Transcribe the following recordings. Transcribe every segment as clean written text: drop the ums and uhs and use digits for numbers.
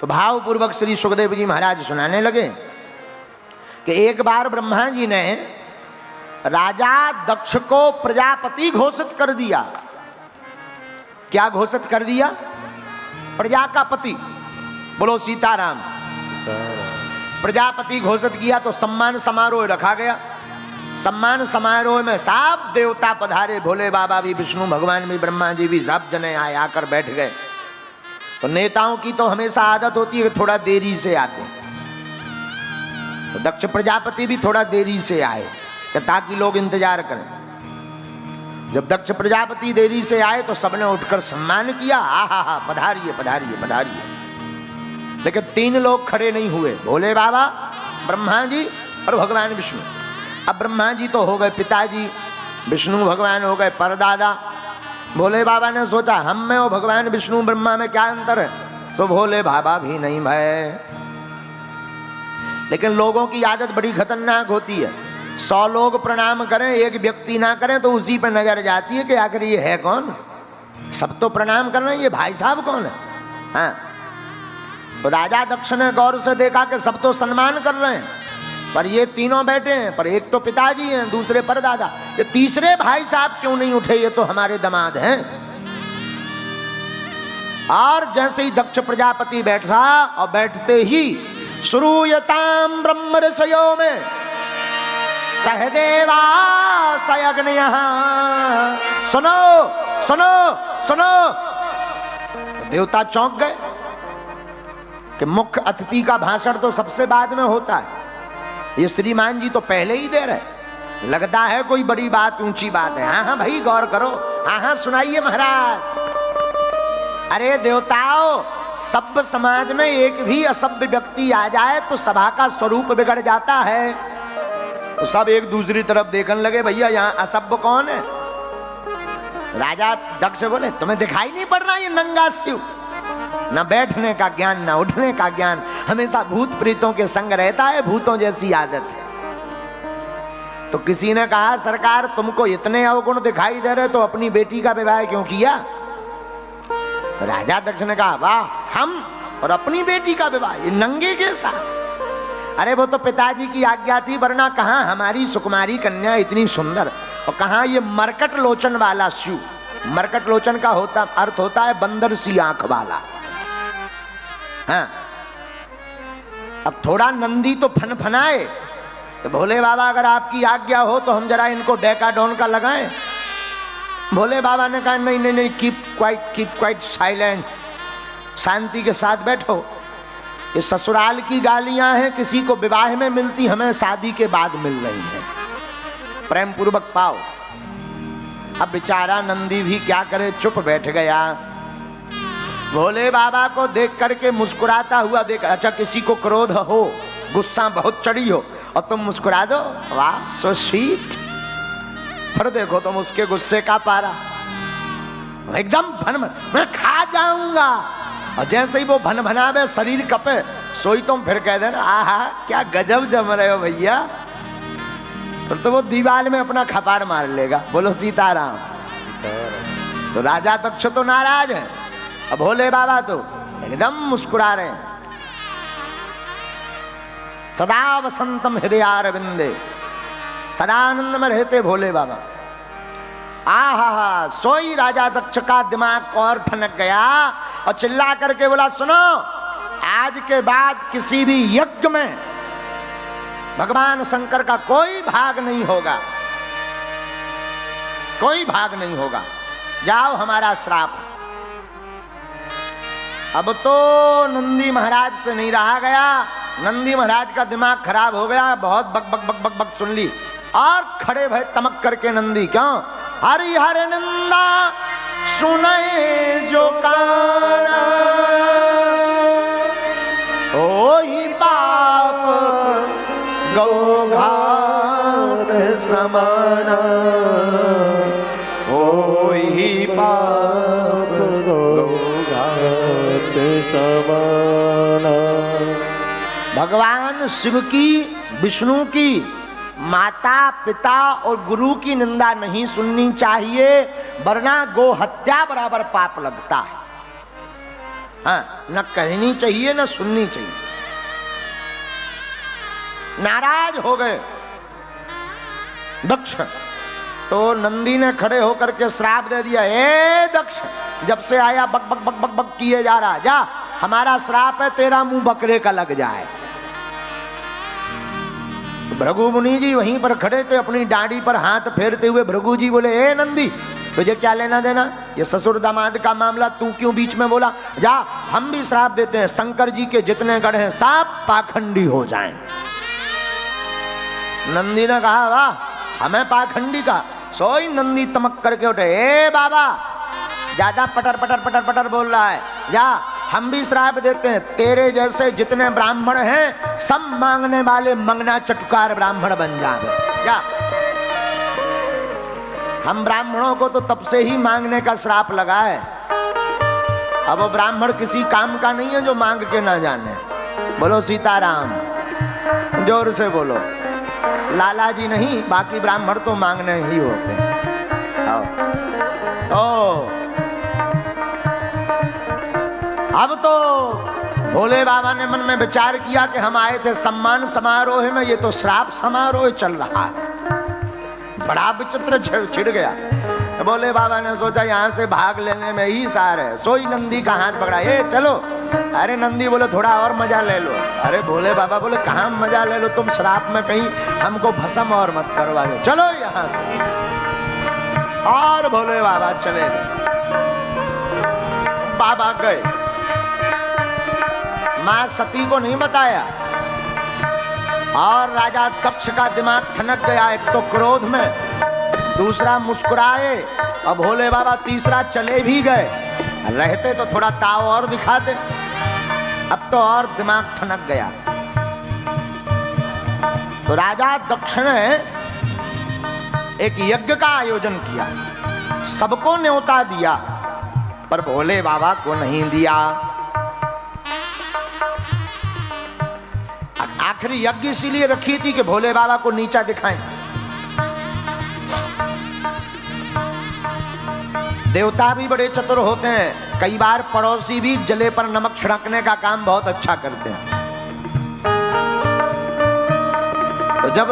तो भावपूर्वक श्री सुखदेव जी महाराज सुनाने लगे कि एक बार ब्रह्मा जी ने राजा दक्ष को प्रजापति घोषित कर दिया। क्या घोषित कर दिया? प्रजा का पति। बोलो सीताराम। प्रजापति घोषित किया तो सम्मान समारोह रखा गया। सम्मान समारोह में सब देवता पधारे, भोले बाबा भी, विष्णु भगवान भी, ब्रह्मा जी भी, सब जने आए, आकर बैठ गए। तो नेताओं की तो हमेशा आदत होती है कि थोड़ा देरी से आते, तो दक्ष प्रजापति भी थोड़ा देरी से आए कि ताकि लोग इंतजार करें। जब दक्ष प्रजापति देरी से आए तो सबने उठकर सम्मान किया, आहा पधारिए पधारिए पधारिए। लेकिन 3 लोग खड़े नहीं हुए, भोले बाबा, ब्रह्मा जी और भगवान विष्णु। अब ब्रह्मा जी तो हो गए पिताजी, विष्णु भगवान हो गए परदादा। भोले बाबा ने सोचा हम में और भगवान विष्णु ब्रह्मा में क्या अंतर है, सो भोले बाबा भी नहीं भय। लेकिन लोगों की आदत बड़ी खतरनाक होती है, 100 लोग प्रणाम करें, एक व्यक्ति ना करें तो उसी पर नजर जाती है कि आखिर ये है कौन। सब तो प्रणाम कर रहे हैं, ये भाई साहब कौन है? हाँ। तो राजा दक्ष ने गौर से देखा कि सब तो सम्मान कर रहे हैं, पर ये तीनों बैठे हैं, पर एक तो पिताजी हैं, दूसरे परदादा, ये तीसरे भाई साहब क्यों नहीं उठे? ये तो हमारे दामाद हैं। और जैसे ही दक्ष प्रजापति बैठा और बैठते ही श्रूयताम ब्रह्म ऋषयो में सहदेवा सयग्नयः, सुनो सुनो सुनो। देवता चौंक गए कि मुख्य अतिथि का भाषण तो सबसे बाद में होता है, ये श्रीमान जी तो पहले ही दे रहे, लगता है कोई बड़ी बात, ऊंची बात है। हाँ हाँ भाई गौर करो, हाँ हाँ सुनाइए महाराज। अरे देवताओं, सभ्य समाज में एक भी असभ्य व्यक्ति आ जाए तो सभा का स्वरूप बिगड़ जाता है। तो सब एक दूसरी तरफ देखने लगे, भैया यहाँ असभ्य कौन है? राजा दक्ष बोले तुम्हें दिखाई नहीं पड़ रहा ये नंगा शिव, न बैठने का ज्ञान न उठने का ज्ञान, हमेशा भूत प्रेतों के संग रहता है, भूतों जैसी आदत है। तो किसी ने कहा सरकार तुमको इतने अवगुण दिखाई दे रहे तो अपनी बेटी का विवाह क्यों किया? राजा दक्ष ने कहा वाह, हम और अपनी बेटी का विवाह ये नंगे के साथ? अरे वो तो पिताजी की आज्ञा थी, वरना कहाँ हमारी सुकुमारी कन्या इतनी सुंदर, और कहाँ ये मरकट लोचन वाला शिव। मरकट लोचन का अर्थ होता है बंदर सी आंख वाला। हाँ, अब थोड़ा नंदी तो फनफनाए तो भोले बाबा अगर आपकी आज्ञा हो तो हम जरा इनको डेकाडोन का लगाएं। भोले बाबा ने कहा नहीं नहीं नहीं, कीप क्वाइट साइलेंट, शांति के साथ बैठो। ये ससुराल की गालियां हैं, किसी को विवाह में मिलती, हमें शादी के बाद मिल रही हैं, प्रेम पूर्वक पाओ। अब बेचारा नंदी भी क्या करे, चुप बैठ गया। भोले बाबा को देख करके मुस्कुराता हुआ देख, अच्छा किसी को क्रोध हो, गुस्सा बहुत चढ़ी हो और तुम मुस्कुरा दो, वाह सो स्वीट। फिर देखो तुम उसके गुस्से का पारा एकदम भन, मैं खा जाऊंगा। और जैसे ही वो भन भनावे शरीर कपे, सोई तुम फिर कह देना आहा क्या गजब जम रहे हो भैया, फिर तो वो दीवार में अपना खपाड़ मार लेगा। बोलो सीताराम। तो राजा दक्ष तो नाराज है, अब भोले बाबा तो एकदम मुस्कुरा रहे हैं। सदा वसंतम हृदयारविंदे, सदा आनंद में रहते भोले बाबा। आहा, सोई राजा दक्ष का दिमाग और ठनक गया और चिल्ला करके बोला सुनो, आज के बाद किसी भी यज्ञ में भगवान शंकर का कोई भाग नहीं होगा, कोई भाग नहीं होगा, जाओ हमारा श्राप। अब तो नंदी महाराज से नहीं रहा गया, नंदी महाराज का दिमाग खराब हो गया, बहुत बक बक बक बक बक सुन ली और खड़े भय तमक करके नंदी, क्यों? हरि हर निंदा सुने जो काना, ओ ही पाप गौ घात समाना, ओ ही पाप गौ घात समाना। भगवान शिव की, विष्णु की, माता पिता और गुरु की निंदा नहीं सुननी चाहिए, वरना गो हत्या बराबर पाप लगता है। हाँ, न कहनी चाहिए न सुननी चाहिए। नाराज हो गए दक्ष, तो नंदी ने खड़े होकर के श्राप दे दिया, ए दक्ष, जब से आया बक बक बक बक बक किए जा रहा, जा, हमारा श्राप है तेरा मुंह बकरे का लग जाए। भृगु मुनि जी वहीं पर खड़े थे, अपनी डांडी पर हाथ फेरते हुए भृगु जी बोले, ए नंदी, तुझे क्या लेना देना, ये ससुर दामाद का मामला, तू क्यों बीच में बोला, जा, हम भी श्राप देते हैं, शंकर जी के जितने गढ़ हैं सब पाखंडी हो जाएं। नंदी ने कहा, वाह, हमें पाखंडी का। सोई नंदी तमक करके उठे, ए बाबा, ज्यादा पटर पटर पटर पटर बोल रहा है, जा, हम भी श्राप देते हैं, तेरे जैसे जितने ब्राह्मण हैं सब मांगने वाले मंगना चटुकार ब्राह्मण बन जाए, जा। हम ब्राह्मणों को तो तब से ही मांगने का श्राप लगा है। अब वो ब्राह्मण किसी काम का नहीं है जो मांग के ना जाने। बोलो सीताराम, जोर से बोलो। लाला जी नहीं, बाकी ब्राह्मण तो मांगने ही होते हैं। अब तो भोले बाबा ने मन में विचार किया कि हम आए थे सम्मान समारोह में, ये तो श्राप समारोह चल रहा है। बड़ा विचित्र छिड़ गया। भोले बाबा ने सोचा यहाँ से भाग लेने में ही सार है। सोई नंदी का हाथ पकड़ा, ये चलो। अरे नंदी बोले थोड़ा और मजा ले लो। अरे भोले बाबा बोले कहाँ मजा ले लो, तुम श्राप में कहीं हमको भस्म और मत करवा दो, चलो यहाँ से। और भोले बाबा चले गए। बाबा गए, मां सती को नहीं बताया, और राजा दक्ष का दिमाग ठनक गया। एक तो क्रोध में, दूसरा मुस्कुराए, और भोले बाबा तीसरा चले भी गए। रहते तो थोड़ा ताव और दिखाते, अब तो और दिमाग ठनक गया। तो राजा दक्ष ने एक यज्ञ का आयोजन किया, सबको न्योता दिया, पर भोले बाबा को नहीं दिया। आखिरी यज्ञ इसीलिए रखी थी कि भोले बाबा को नीचा दिखाएं। देवता भी बड़े चतुर होते हैं, कई बार पड़ोसी भी जले पर नमक छिड़कने का काम बहुत अच्छा करते हैं। तो जब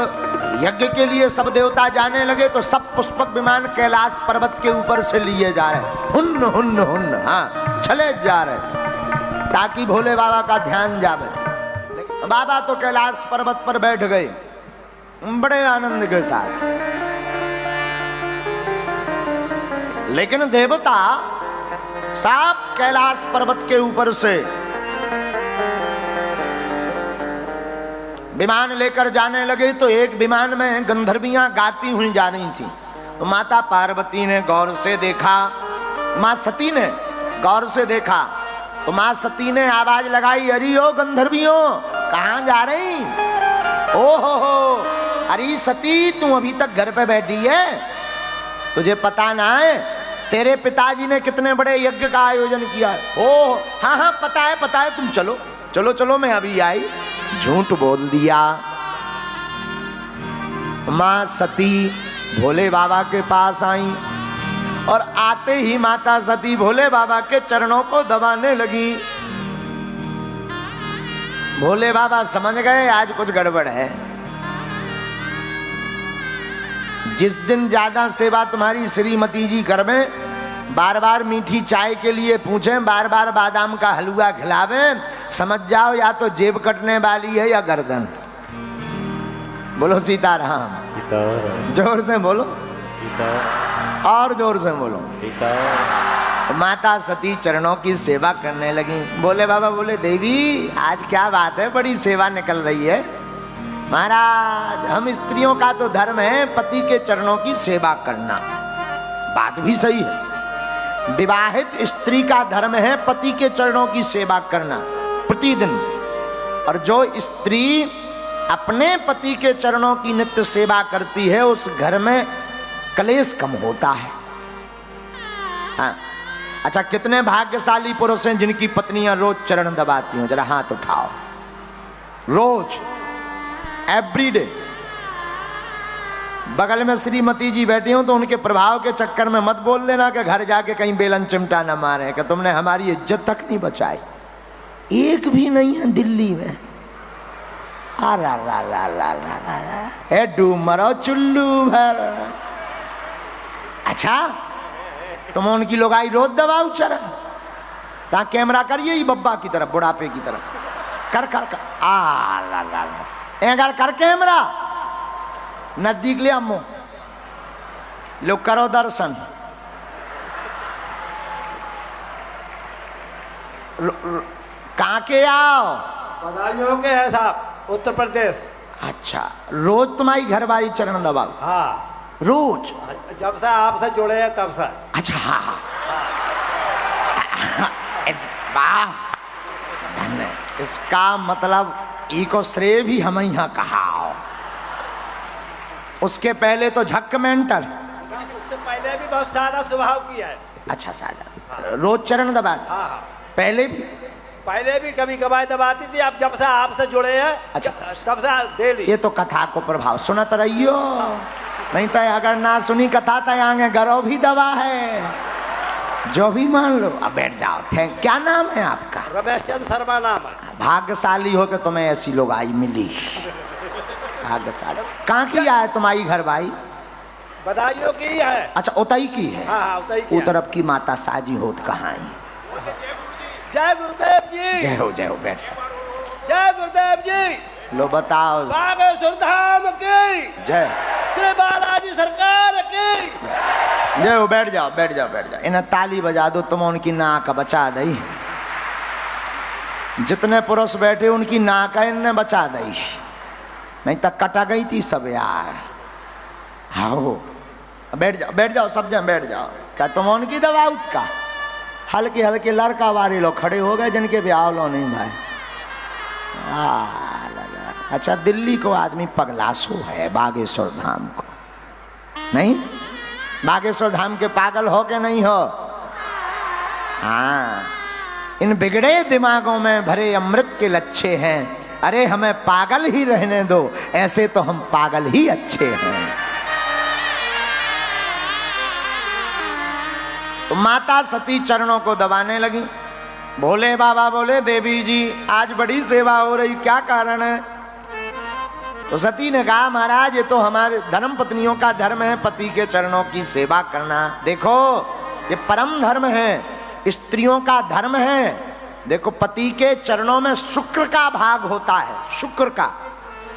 यज्ञ के लिए सब देवता जाने लगे तो सब पुष्पक विमान कैलाश पर्वत के ऊपर से लिए जा रहे, हुन्न हुन्न हुन्न, हाँ, चले जा रहे, ताकि भोले बाबा का ध्यान जावे। बाबा तो कैलाश पर्वत पर बैठ गए बड़े आनंद के साथ, लेकिन देवता साफ कैलाश पर्वत के ऊपर से विमान लेकर जाने लगे। तो एक विमान में गंधर्वियां गाती हुई जा रही थी। तो माता पार्वती ने गौर से देखा, मां सती ने गौर से देखा, तो मां सती ने आवाज लगाई, अरे ओ गंधर्वियों, कहां जा रही? ओ हो, अरे सती, तू अभी तक घर पे बैठी है, तुझे पता ना है तेरे पिताजी ने कितने बड़े यज्ञ का आयोजन किया है? ओ हाँ हाँ पता है, तुम चलो चलो चलो, मैं अभी आई। झूठ बोल दिया। मां सती भोले बाबा के पास आई, और आते ही माता सती भोले बाबा के चरणों को दबाने लगी। भोले बाबा समझ गए आज कुछ गड़बड़ है। जिस दिन ज्यादा सेवा तुम्हारी श्रीमती जी कर में, बार बार मीठी चाय के लिए पूछें, बार बार बादाम का हलवा खिलावें, समझ जाओ या तो जेब कटने वाली है या गर्दन। बोलो सीताराम, सीताराम। जोर से बोलो, सीताराम। और जोर से बोलो, सीताराम। माता सती चरणों की सेवा करने लगी। भोले बाबा बोले, देवी आज क्या बात है, बड़ी सेवा निकल रही है। महाराज, हम स्त्रियों का तो धर्म है पति के चरणों की सेवा करना। बात भी सही है, विवाहित स्त्री का धर्म है पति के चरणों की सेवा करना प्रतिदिन। और जो स्त्री अपने पति के चरणों की नित्य सेवा करती है, उस घर में कलेश कम होता है। हाँ, अच्छा, कितने भाग्यशाली पुरुष हैं जिनकी पत्नियां रोज चरण दबाती हैं? जरा हाथ उठाओ। रोज, एवरीडे। बगल में श्रीमती जी बैठी हूं तो उनके प्रभाव के चक्कर में मत बोल देना कि घर जाके कहीं बेलन चिमटा न मारे कि तुमने हमारी इज्जत तक नहीं बचाई। एक भी नहीं है दिल्ली में। ए डूमरो चुल्लू भर। अच्छा तुम उनकी लोगाई रोज दबाऊ चरण ता कैमरा करिए ही बब्बा की तरफ, बुढ़ापे की तरफ कर कर कर कर कैमरा नजदीक ले अम्मो लो करो दर्शन। कहाँ के आओ? बदायूं के है साहब, उत्तर प्रदेश। अच्छा रोज तुम्हारी घरवाली चरण दबाओ? हाँ रोज। जब से आपसे जुड़े हैं तब से। अच्छा हाँ इसका मतलब इको श्रेय भी हम यहाँ कहा। उसके पहले तो झक मेंटर, उससे पहले भी बहुत सारा स्वभाव किया है। अच्छा सादा रोज चरण दबा? हाँ पहले भी कभी कभार दबाती थी। अब जब से आपसे जुड़े हैं अच्छा तब से डेली। ये तो कथा को प्रभाव सुनत रहियो, नहीं तो अगर ना सुनी कथा तो आगे गरो भी दबा है जो भी मान लो। अब बैठ जाओ। क्या नाम है आपका? रमेश चंद्र शर्मा नाम है। भाग्यशाली हो के तुम्हें ऐसी लोग आई मिली। भाग्यशाली। कहाँ की है तुम्हारी घर भाई? बदायूं की है। अच्छा उतई की है। हाँ उतई की। उतरब की माता साजी होत कहाँ आई? जय गुरुदेव जी। जय हो बैठ। जय गुरुदेव जी। लो बताओ। बागेश्वर धाम की जय। श्री बालाजी सरकार की जय हो। बैठ जाओ। इन्हें ताली बजा दो, तुम उनकी नाक बचा दई। जितने पुरुष बैठे उनकी नाक इन्हें बचा दई, नहीं तो कटा गई थी सब यार। हाँ बैठ जाओ सब जन बैठ जाओ। क्या तुम उनकी दवा का? हल्के हल्के लड़का वाले लोग खड़े हो गए जिनके ब्याह लो नहीं भाई। अच्छा दिल्ली को आदमी पगलासो है, बागेश्वर धाम को नहीं। बागेश्वर धाम के पागल हो के नहीं हो? हाँ इन बिगड़े दिमागों में भरे अमृत के लच्छे हैं। अरे हमें पागल ही रहने दो, ऐसे तो हम पागल ही अच्छे हैं। तो माता सती चरणों को दबाने लगी। भोले बाबा बोले देवी जी आज बड़ी सेवा हो रही, क्या कारण है? तो सती ने कहा महाराज ये तो हमारे धर्म पत्नियों का धर्म है, पति के चरणों की सेवा करना। देखो ये परम धर्म है, स्त्रियों का धर्म है। देखो पति के चरणों में शुक्र का भाग होता है, शुक्र का।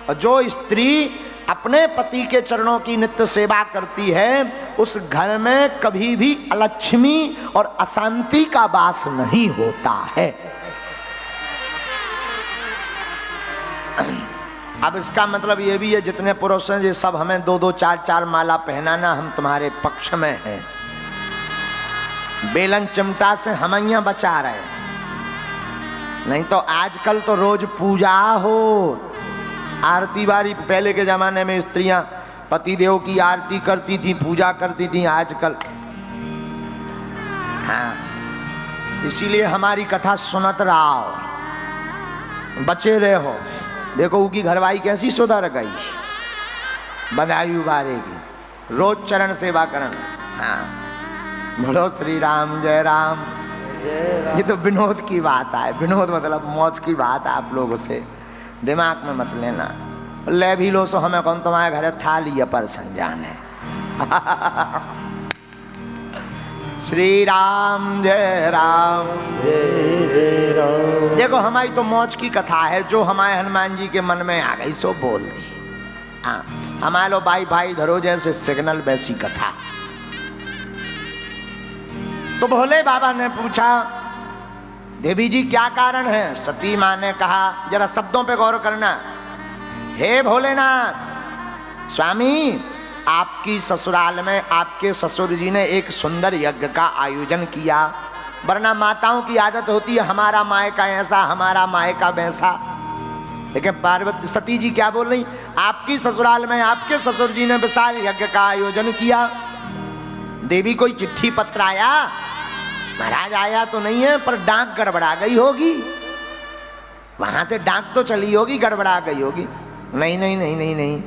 और जो स्त्री अपने पति के चरणों की नित्य सेवा करती है उस घर में कभी भी अलक्ष्मी और अशांति का वास नहीं होता है। अब इसका मतलब ये भी है जितने पुरुष हैं ये सब हमें 2-2 4-4 माला पहनाना हम तुम्हारे पक्ष में हैं। बेलन चिमटा से हमैया बचा रहे, नहीं तो आजकल तो रोज पूजा हो, आरती बारी। पहले के जमाने में स्त्रियां पतिदेव की आरती करती थी, पूजा करती थी। आजकल हाँ इसीलिए हमारी कथा सुनत रहो, बचे रहो। देखो उनकी घरवाई कैसी सुधर गई, बदायूं बारे की रोज चरण सेवा करन। हाँ बोलो श्री राम जय राम। ये तो विनोद की बात है, विनोद मतलब मौज की बात है। आप लोगों से दिमाग में मत लेना। ले भी लो सो हमें कौन तुम्हारे घर थाली पर संजान है। श्री राम जय राम जय राम। देखो हमारी तो मौज की कथा है, जो हमारे हनुमान जी के मन में आ गई सो बोल दी। हाँ हमारे लो भाई भाई धरो जैसे सिग्नल वैसी कथा। तो भोले बाबा ने पूछा देवी जी क्या कारण है? सती माँ ने कहा, जरा शब्दों पे गौर करना। हे भोलेनाथ स्वामी, आपकी ससुराल में आपके ससुर जी ने एक सुंदर यज्ञ का आयोजन किया। वरना माताओं की आदत होती है हमारा मायका ऐसा, हमारा मायका वैसा। लेकिन पार्वती सती जी क्या बोल रही? आपकी ससुराल में आपके ससुर जी ने विशाल यज्ञ का आयोजन किया। देवी कोई चिट्ठी पत्र आया? महाराज आया तो नहीं है, पर डाक गड़बड़ा गई होगी, वहां से डाक तो चली होगी, गड़बड़ा गई होगी। नहीं नहीं नहीं नहीं नहीं,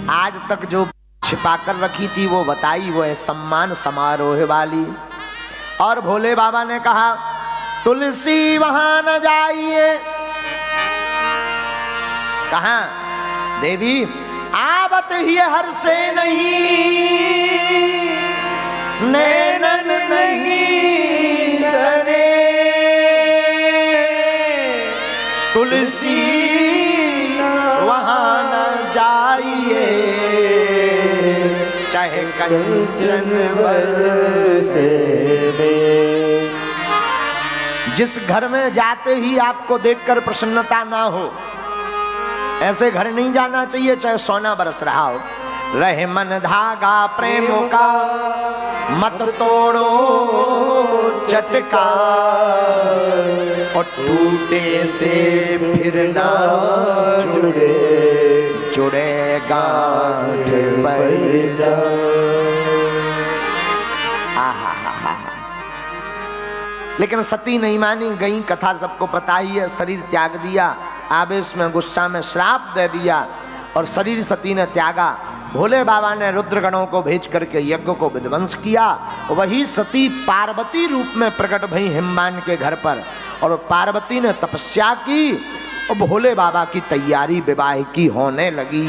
आज तक जो छिपा कर रखी थी वो बताई, वो है सम्मान समारोह वाली। और भोले बाबा ने कहा तुलसी वहां न जाइए। कहा देवी आवत ही हर से नहीं, नैनन नहीं सने, तुलसी वहां न जाइए, चाहे कंचन बरसे। जिस घर में जाते ही आपको देखकर प्रसन्नता ना हो, ऐसे घर नहीं जाना चाहिए, चाहे सोना बरस रहा हो। रहे मन धागा प्रेम का, मत तोड़ो चटका, और टूटे से फिर ना जुड़े गांठ पड़ जा। लेकिन सती नहीं मानी, गई, कथा सबको पता ही है। शरीर त्याग दिया, आवेश में गुस्सा में श्राप दे दिया और शरीर सती ने त्यागा। भोले बाबा ने रुद्रगणों को भेज करके यज्ञ को विध्वंस किया। वही सती पार्वती रूप में प्रकट भई हिमवान के घर पर, और पार्वती ने तपस्या की और भोले बाबा की तैयारी विवाह की होने लगी।